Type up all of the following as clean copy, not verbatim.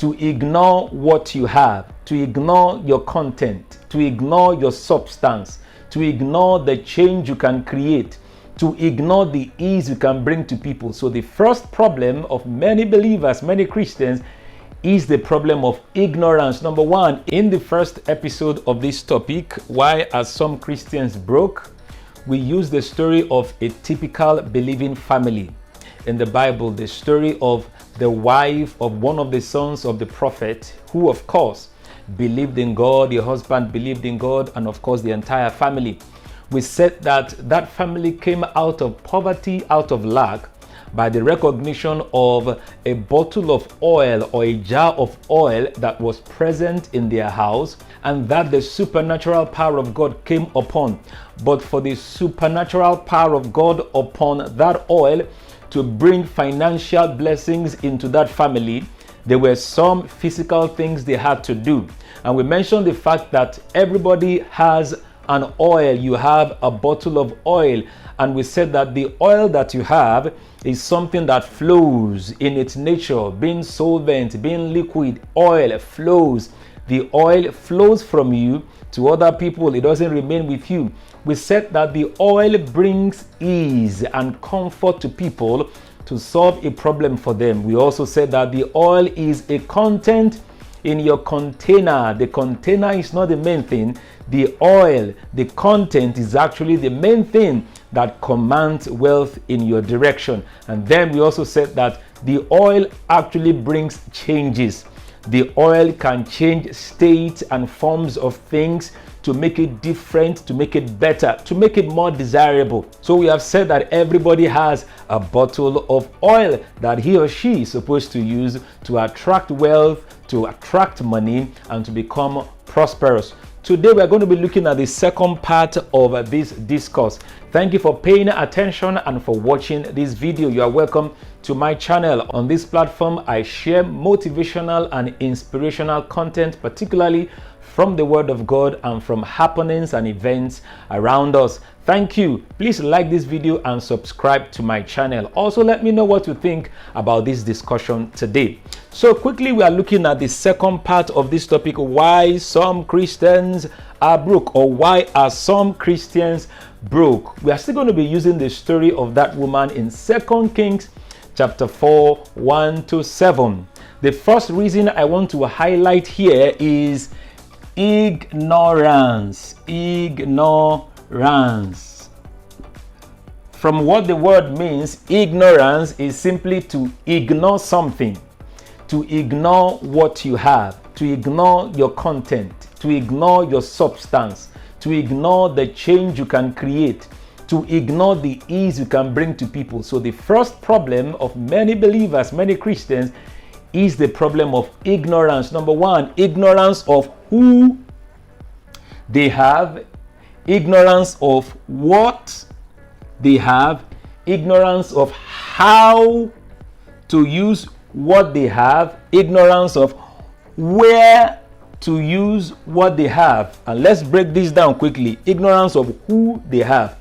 to ignore what you have, to ignore your content, to ignore your substance, to ignore the change you can create, to ignore the ease you can bring to people. So the first problem of many believers, many Christians, is the problem of ignorance. Number one, in the first episode of this topic, why are some Christians broke? We use the story of a typical believing family in the Bible, the story of the wife of one of the sons of the prophet, who of course believed in God, the husband believed in God, and of course the entire family. We said that that family came out of poverty, out of lack, by the recognition of a bottle of oil or a jar of oil that was present in their house, and that the supernatural power of God came upon. But for the supernatural power of God upon that oil to bring financial blessings into that family, there were some physical things they had to do. And we mentioned the fact that everybody has an oil. You have a bottle of oil, and we said that the oil that you have is something that flows in its nature, being solvent, being liquid. Oil flows. The oil flows from you to other people. It doesn't remain with you. We said that the oil brings ease and comfort to people to solve a problem for them. We also said that the oil is a content in your container. The container is not the main thing. The oil, the content, is actually the main thing that commands wealth in your direction. And then we also said that the oil actually brings changes. The oil can change states and forms of things to make it different, to make it better, to make it more desirable. So we have said that everybody has a bottle of oil that he or she is supposed to use to attract wealth, to attract money, and to become prosperous. Today we are going to be looking at the second part of this discourse. Thank you for paying attention and for watching this video. You are welcome to my channel. On this platform, I share motivational and inspirational content, particularly from the Word of God and from happenings and events around us. Thank you. Please like this video and subscribe to my channel. Also, let me know what you think about this discussion today. So quickly, we are looking at the second part of this topic: why some Christians are broke, or why are some Christians broke. We are still going to be using the story of that woman in 2 Kings chapter 4, 1-7. The first reason I want to highlight here is ignorance. Ignorance. From what the word means, ignorance is simply to ignore something, to ignore what you have, to ignore your content, to ignore your substance, to ignore the change you can create, to ignore the ease you can bring to people. So the first problem of many believers, many Christians, is the problem of ignorance. Number one, ignorance of who they have, ignorance of what they have, ignorance of how to use what they have, ignorance of where to use what they have. And let's break this down quickly. Ignorance of who they have.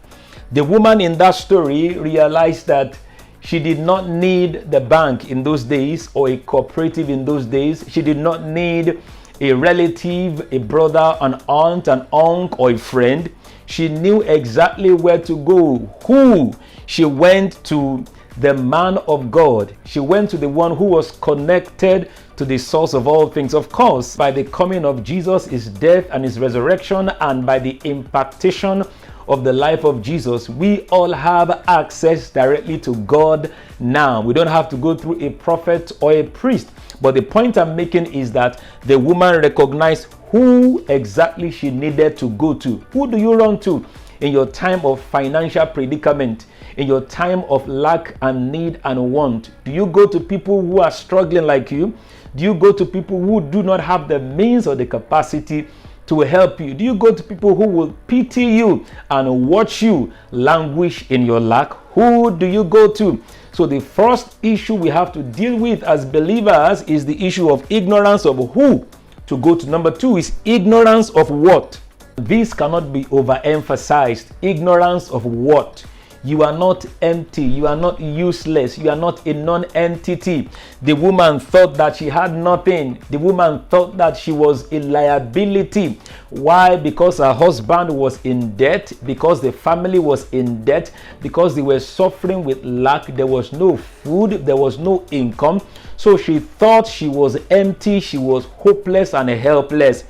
The woman in that story realized that she did not need the bank in those days or a cooperative in those days. She did not need a relative, a brother, an aunt, an uncle, or a friend. She knew exactly where to go. Who? She went to the man of God. She went to the one who was connected to the source of all things. Of course, by the coming of Jesus, his death and his resurrection, and by the impartation of the life of Jesus, we all have access directly to God now. We don't have to go through a prophet or a priest. But the point I'm making is that the woman recognized who exactly she needed to go to. Who do you run to in your time of financial predicament, in your time of lack and need and want? Do you go to people who are struggling like you? Do you go to people who do not have the means or the capacity to help you? Do you go to people who will pity you and watch you languish in your lack? Who do you go to? So the first issue we have to deal with as believers is the issue of ignorance of who to go to. Number two is ignorance of what. This cannot be overemphasized. Ignorance of what. You are not empty. You are not useless. You are not a non-entity. The woman thought that she had nothing. The woman thought that she was a liability. Why? Because her husband was in debt, because the family was in debt, because they were suffering with lack. There was no food. There was no income. So she thought she was empty. She was hopeless and helpless,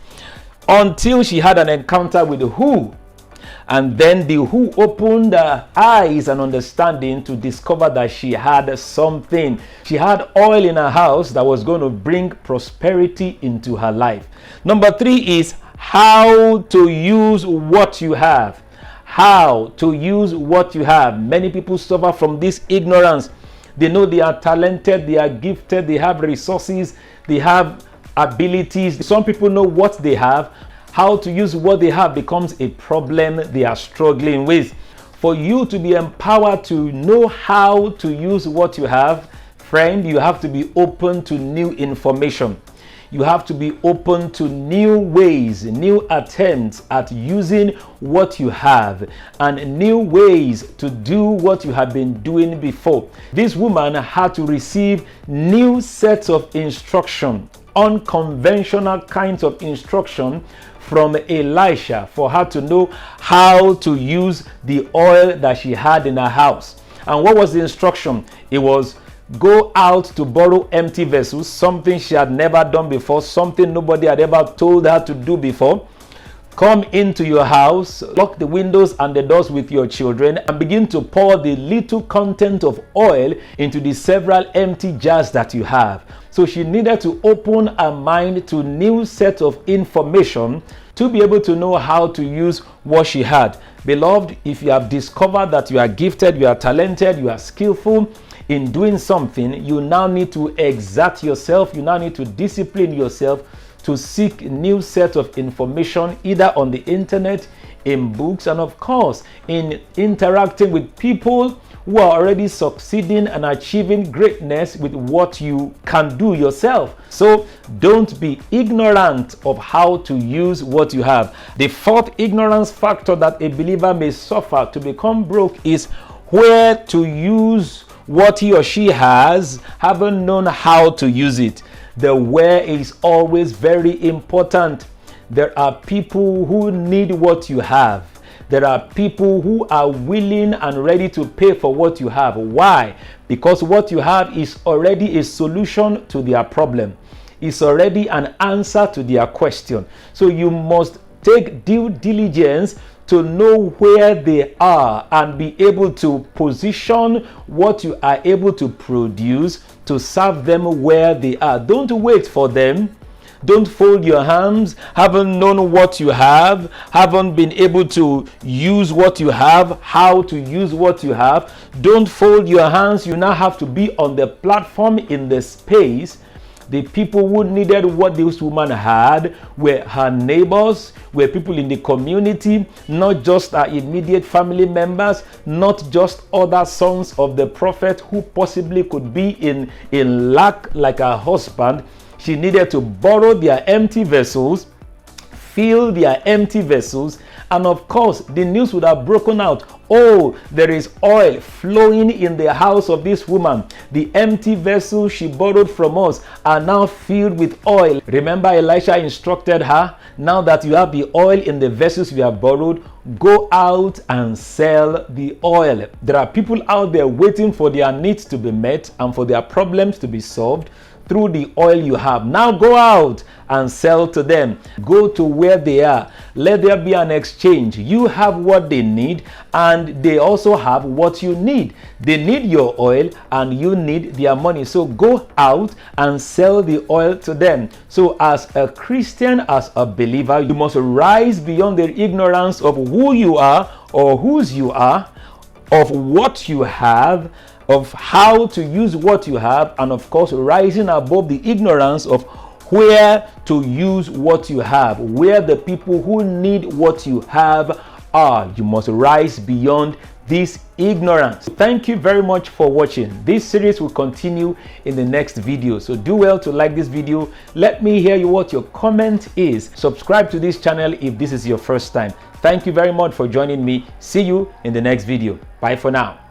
until she had an encounter with who? And then the who opened her eyes and understanding to discover that she had something. She had oil in her house that was going to bring prosperity into her life. Number 3 is how to use what you have. How to use what you have. Many people suffer from this ignorance. They know they are talented, they are gifted, they have resources, they have abilities. Some people know what they have. How to use what they have becomes a problem they are struggling with. For you to be empowered to know how to use what you have, friend, you have to be open to new information. You have to be open to new ways, new attempts at using what you have, and new ways to do what you have been doing before. This woman had to receive new sets of instruction, unconventional kinds of instruction from Elisha, for her to know how to use the oil that she had in her house. And what was the instruction? It was go out to borrow empty vessels, something she had never done before, something nobody had ever told her to do before. Come into your house, lock the windows and the doors with your children, and begin to pour the little content of oil into the several empty jars that you have. So she needed to open her mind to new set of information to be able to know how to use what she had. Beloved, if you have discovered that you are gifted, you are talented, you are skillful in doing something, you now need to exert yourself, you now need to discipline yourself to seek new set of information, either on the internet, in books, and of course in interacting with people who are already succeeding and achieving greatness with what you can do yourself. So don't be ignorant of how to use what you have. The 4th ignorance factor that a believer may suffer to become broke is where to use what he or she has, haven't known how to use it. The where is always very important. There are people who need what you have. There are people who are willing and ready to pay for what you have. Why? Because what you have is already a solution to their problem. It's already an answer to their question. So you must take due diligence to know where they are and be able to position what you are able to produce to serve them where they are. Don't wait for them. Don't fold your hands, haven't known what you have, haven't been able to use what you have, how to use what you have. Don't fold your hands. You now have to be on the platform, in the space. The people who needed what this woman had were her neighbors, were people in the community, not just her immediate family members, not just other sons of the prophet who possibly could be in lack like her husband. She needed to borrow their empty vessels, fill their empty vessels, and of course the news would have broken out. Oh, there is oil flowing in the house of this woman. The empty vessels she borrowed from us are now filled with oil. Remember, Elisha instructed her, now that you have the oil in the vessels you have borrowed, go out and sell the oil. There are people out there waiting for their needs to be met and for their problems to be solved through the oil you have. Now go out and sell to them. Go to where they are. Let there be an exchange. You have what they need and they also have what you need. They need your oil and you need their money. So go out and sell the oil to them. So as a Christian, as a believer, you must rise beyond the ignorance of who you are or whose you are, of what you have, of how to use what you have, and of course rising above the ignorance of where to use what you have, where the people who need what you have are. You must rise beyond this ignorance. Thank you very much for watching. This series will continue in the next video, so do well to like this video. Let me hear what your comment is. Subscribe to this channel if this is your first time. Thank you very much for joining me. See you in the next video. Bye for now.